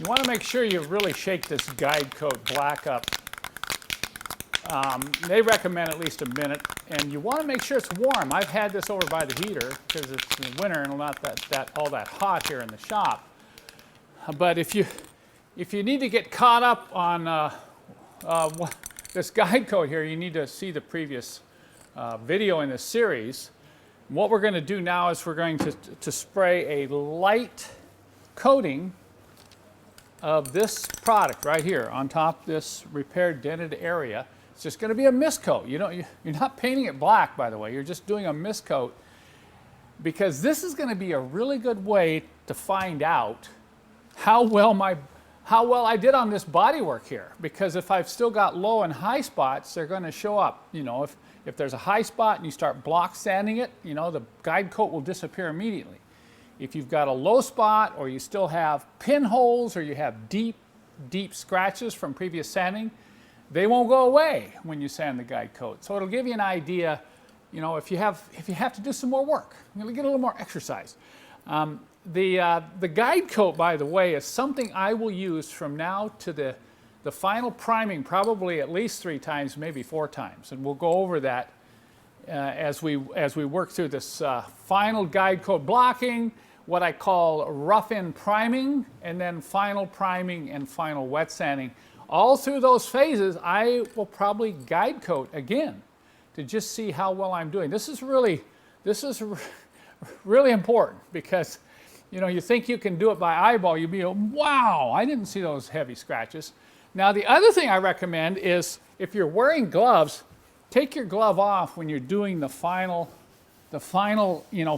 want to make sure you really shake this guide coat black up. They recommend at least a minute, and you want to make sure it's warm. I've had this over by the heater because it's in the winter and not all that hot here in the shop. But if you need to get caught up on this guide coat here, you need to see the previous video in this series. What we're going to do now is we're going to spray a light coating of this product right here on top of this repaired dented area. It's just going to be a mist coat. You're not painting it black, by the way. You're just doing a mist coat, because this is going to be a really good way to find out how well I did on this bodywork here. Because if I've still got low and high spots, they're going to show up. If there's a high spot and you start block sanding it, the guide coat will disappear immediately. If you've got a low spot, or you still have pinholes, or you have deep scratches from previous sanding, they won't go away when you sand the guide coat. So it'll give you an idea, if you have to do some more work, you'll get a little more exercise. The guide coat, by the way, is something I will use from now to the final priming, probably at least 3 times, maybe 4 times, and we'll go over that as we work through this final guide coat blocking, what I call rough-in priming, and then final priming and final wet sanding. All through those phases, I will probably guide coat again to just see how well I'm doing. This is really important, because you think you can do it by eyeball. You'd be, wow, I didn't see those heavy scratches. Now, the other thing I recommend is, if you're wearing gloves, take your glove off when you're doing the final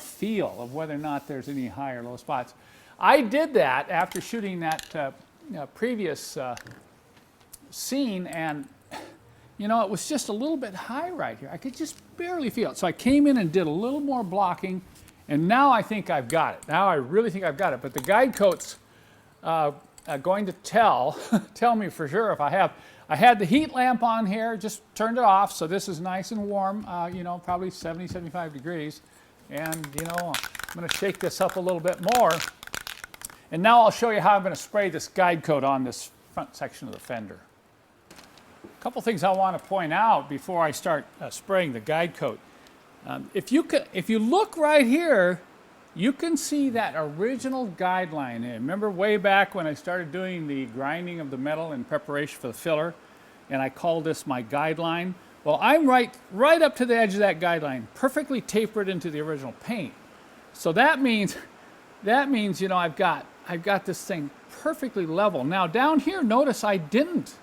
feel of whether or not there's any high or low spots. I did that after shooting that previous scene, and it was just a little bit high right here. I could just barely feel it. So I came in and did a little more blocking, and now I think I've got it. Now I really think I've got it. But the guide coat's going to tell me for sure if I have. I had the heat lamp on here, just turned it off, so this is nice and warm, probably 70, 75 degrees. And, I'm going to shake this up a little bit more. And now I'll show you how I'm going to spray this guide coat on this front section of the fender. A couple things I want to point out before I start spraying the guide coat. If you look right here, you can see that original guideline. Remember way back when I started doing the grinding of the metal in preparation for the filler, and I called this my guideline? Well, I'm right up to the edge of that guideline, perfectly tapered into the original paint. So that means I've got this thing perfectly level. Now down here, notice I didn't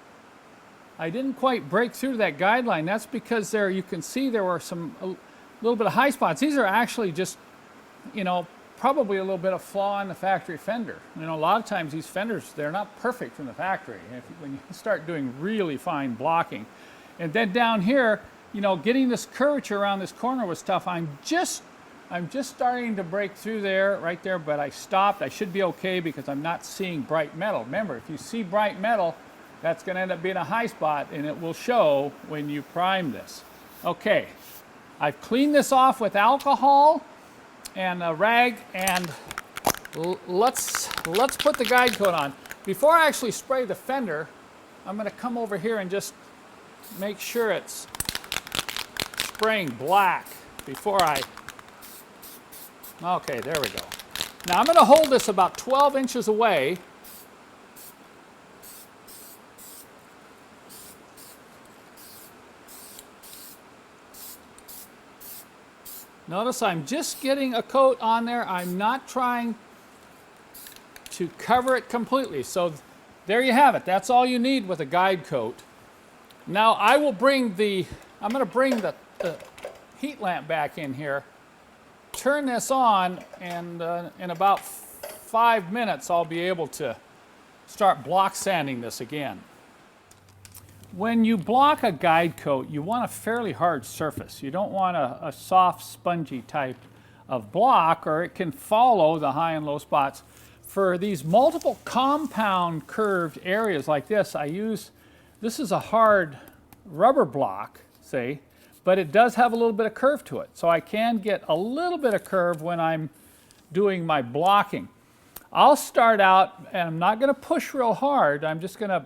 quite break through that guideline. That's because there you can see there were a little bit of high spots. These are actually just probably a little bit of flaw in the factory fender. A lot of times these fenders, they're not perfect from the factory. When you start doing really fine blocking. And then down here, getting this curvature around this corner was tough. I'm just starting to break through there, right there, but I stopped. I should be okay because I'm not seeing bright metal. Remember, if you see bright metal, that's going to end up being a high spot, and it will show when you prime this. Okay, I've cleaned this off with alcohol and a rag, and let's put the guide coat on. Before I actually spray the fender, I'm going to come over here and just make sure it's spraying black before okay, there we go. Now I'm going to hold this about 12 inches away. Notice I'm just getting a coat on there. I'm not trying to cover it completely. So there you have it. That's all you need with a guide coat. Now I'm going to bring the heat lamp back in here, turn this on, and in about 5 minutes I'll be able to start block sanding this again. When you block a guide coat, you want a fairly hard surface. You don't want a soft, spongy type of block, or it can follow the high and low spots. For these multiple compound curved areas like this, this is a hard rubber block, say, but it does have a little bit of curve to it. So I can get a little bit of curve when I'm doing my blocking. I'll start out, and I'm not going to push real hard. I'm just going to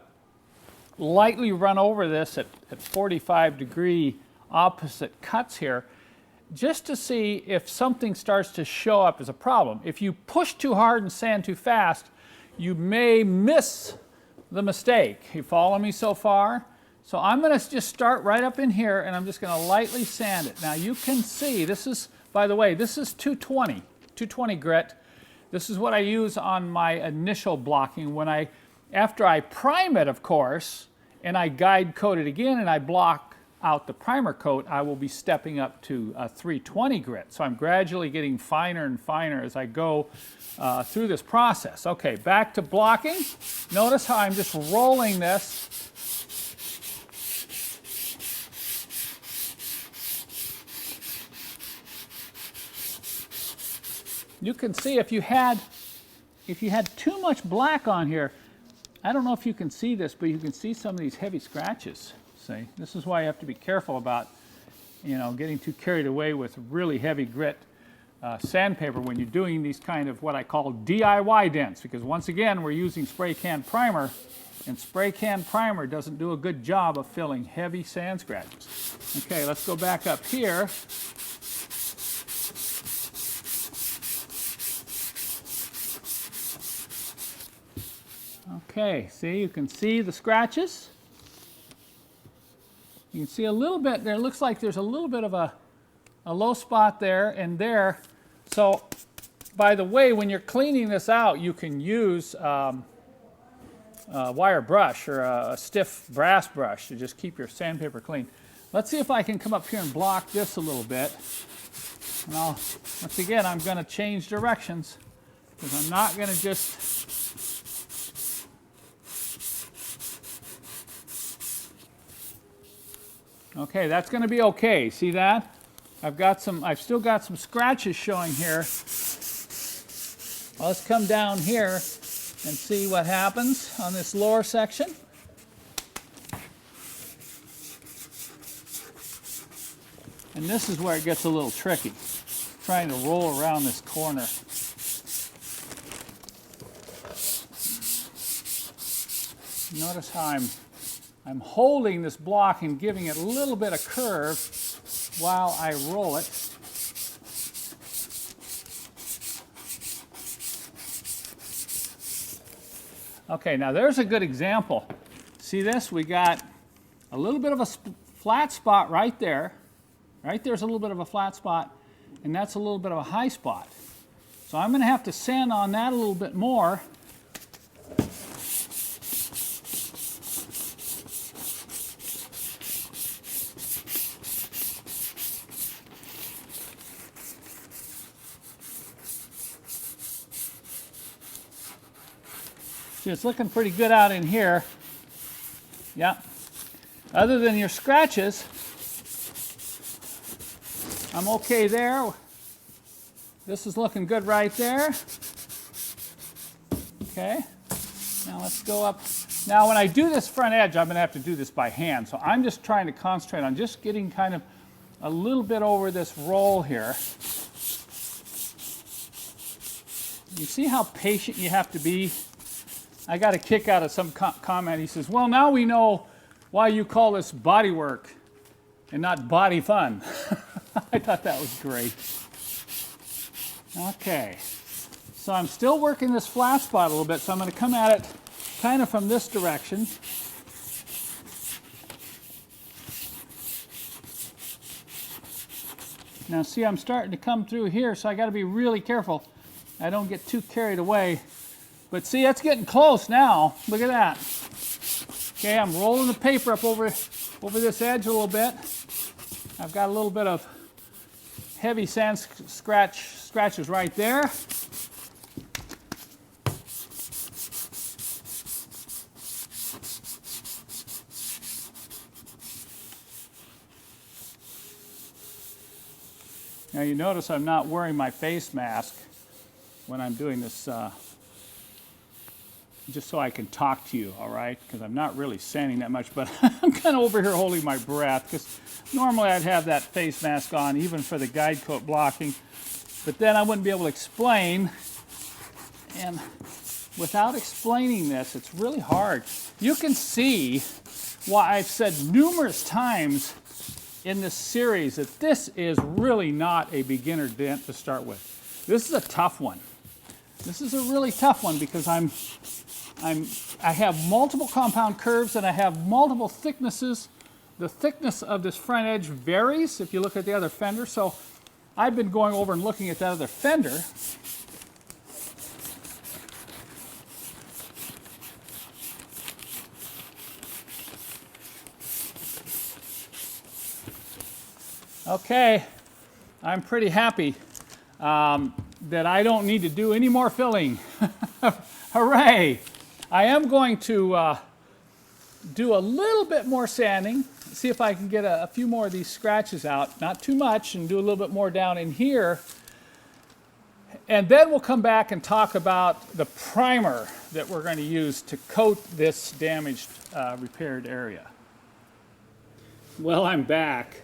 lightly run over this at 45-degree opposite cuts here, just to see if something starts to show up as a problem. If you push too hard and sand too fast, you may miss the mistake. You follow me so far? So I'm going to just start right up in here, and I'm just going to lightly sand it. Now you can see, this is, by the way, this is 220 grit. This is what I use on my initial blocking when after I prime it, of course, and I guide coat it again and I block out the primer coat, I will be stepping up to 320 grit. So I'm gradually getting finer and finer as I go through this process. Okay, back to blocking. Notice how I'm just rolling this. You can see if you had too much black on here, I don't know if you can see this, but you can see some of these heavy scratches. See, this is why you have to be careful about, getting too carried away with really heavy grit sandpaper when you're doing these kind of what I call DIY dents, because once again we're using spray can primer, and spray can primer doesn't do a good job of filling heavy sand scratches. Okay, let's go back up here. Okay, see, you can see the scratches. You can see a little bit there. Looks like there's a little bit of a low spot there and there. So, by the way, when you're cleaning this out, you can use a wire brush or a stiff brass brush to just keep your sandpaper clean. Let's see if I can come up here and block this a little bit. And once again, I'm going to change directions because I'm not going to just... Okay, that's going to be okay. See that? I've still got some scratches showing here. Let's come down here and see what happens on this lower section. And this is where it gets a little tricky, trying to roll around this corner. Notice how I'm holding this block and giving it a little bit of curve while I roll it. Okay, now there's a good example. See this? We got a little bit of a flat spot right there. Right there's a little bit of a flat spot, and that's a little bit of a high spot. So I'm going to have to sand on that a little bit more. See, it's looking pretty good out in here. Yeah. Other than your scratches, I'm okay there. This is looking good right there. Okay. Now let's go up. Now when I do this front edge, I'm going to have to do this by hand. So I'm just trying to concentrate on just getting kind of a little bit over this roll here. You see how patient you have to be? I got a kick out of some comment. He says, well, now we know why you call this body work and not body fun. I thought that was great. Okay, so I'm still working this flat spot a little bit, so I'm going to come at it kind of from this direction. Now see, I'm starting to come through here, so I got to be really careful I don't get too carried away. But see, it's getting close now. Look at that. Okay, I'm rolling the paper up over this edge a little bit. I've got a little bit of heavy sand scratches right there. Now you notice I'm not wearing my face mask when I'm doing this, just so I can talk to you, all right? Because I'm not really sanding that much, but I'm kind of over here holding my breath, because normally I'd have that face mask on even for the guide coat blocking, but then I wouldn't be able to explain, And without explaining this, it's really hard. You can see why I've said numerous times in this series that this is really not a beginner dent to start with. This is a tough one. This is a really tough one because I have multiple compound curves and I have multiple thicknesses. The thickness of this front edge varies if you look at the other fender. So I've been going over and looking at that other fender. Okay, I'm pretty happy that I don't need to do any more filling. Hooray! I am going to do a little bit more sanding, see if I can get a few more of these scratches out, not too much, and do a little bit more down in here. And then we'll come back and talk about the primer that we're going to use to coat this damaged, repaired area. Well, I'm back.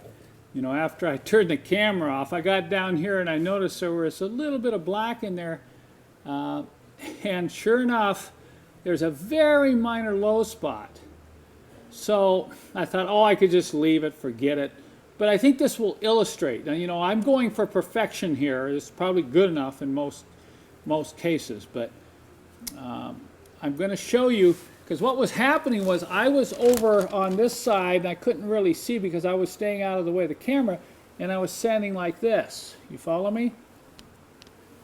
You know, after I turned the camera off, I got down here and I noticed there was a little bit of black in there. And sure enough, there's a very minor low spot. So I thought, oh, I could just leave it, forget it. But I think this will illustrate. Now, you know, I'm going for perfection here. It's probably good enough in most cases. But I'm going to show you, because what was happening was I was over on this side and I couldn't really see because I was staying out of the way of the camera, and I was sanding like this. You follow me?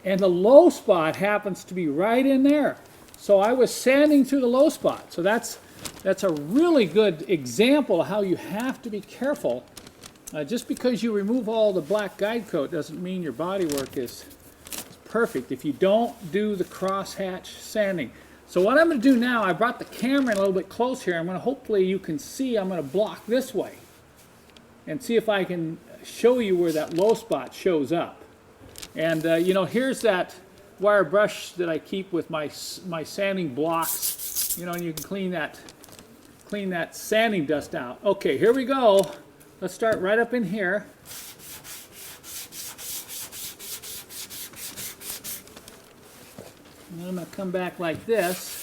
And the low spot happens to be right in there. So I was sanding through the low spot. So that's a really good example of how you have to be careful. Just because you remove all the black guide coat doesn't mean your bodywork is perfect if you don't do the crosshatch sanding. So what I'm going to do now, I brought the camera in a little bit close here. I'm going to, hopefully you can see, I'm going to block this way and see if I can show you where that low spot shows up. And you know, here's that wire brush that I keep with my sanding blocks, you know, and you can clean that sanding dust out. Okay, here we go. Let's start right up in here. And then I'm going to come back like this.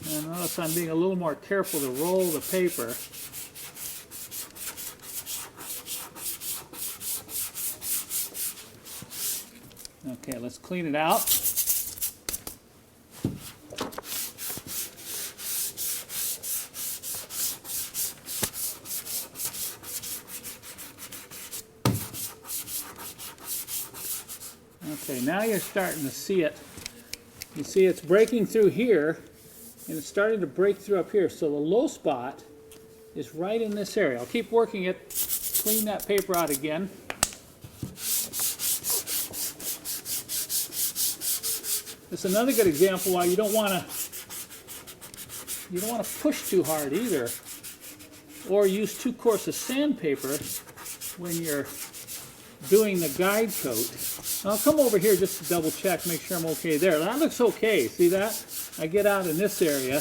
And notice I'm being a little more careful to roll the paper. Okay, let's clean it out. Okay, now you're starting to see it. You see it's breaking through here, and it's starting to break through up here. So the low spot is right in this area. I'll keep working it, clean that paper out again. This is another good example why you don't want to push too hard either, or use too coarse a sandpaper when you're doing the guide coat. I'll come over here just to double check, make sure I'm okay there. That looks okay. See that? I get out in this area.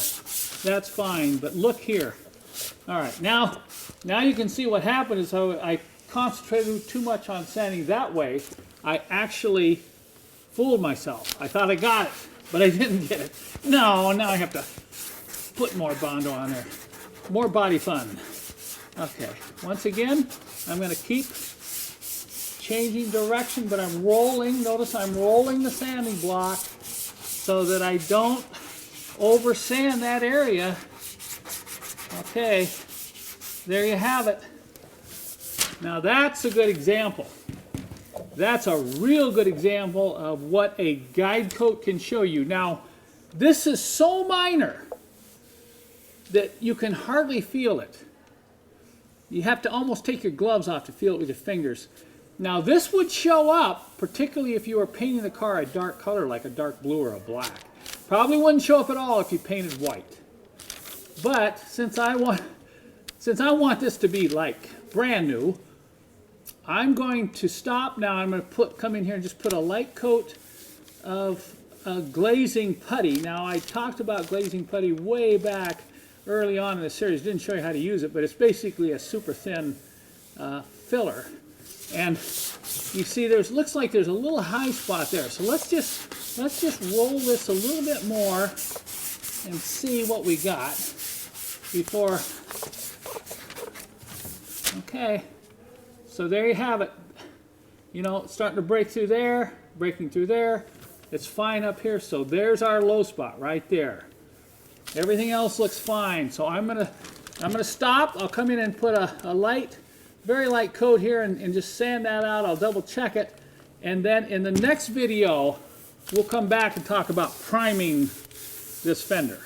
That's fine, but look here. All right, now you can see what happened is how I concentrated too much on sanding that way. I actually fooled myself. I thought I got it, but I didn't get it. No, now I have to put more Bondo on there. More body fun. Okay, once again, I'm going to keep changing direction, but I'm rolling. Notice I'm rolling the sanding block so that I don't over sand that area. Okay, there you have it. Now that's a good example. That's a real good example of what a guide coat can show you. Now, this is so minor that you can hardly feel it. You have to almost take your gloves off to feel it with your fingers. Now, this would show up, particularly if you were painting the car a dark color, like a dark blue or a black. Probably wouldn't show up at all if you painted white. But since I want this to be like brand new, I'm going to stop now. I'm going to come in here and just put a light coat of glazing putty. Now, I talked about glazing putty way back early on in the series. Didn't show you how to use it, but it's basically a super thin filler. And you see, looks like there's a little high spot there. So let's just roll this a little bit more and see what we got before. Okay, so there you have it. You know, it's starting to break through there, breaking through there. It's fine up here, so there's our low spot right there. Everything else looks fine, so I'm gonna stop. I'll come in and put a light, very light coat here and just sand that out. I'll double check it, and then in the next video, we'll come back and talk about priming this fender.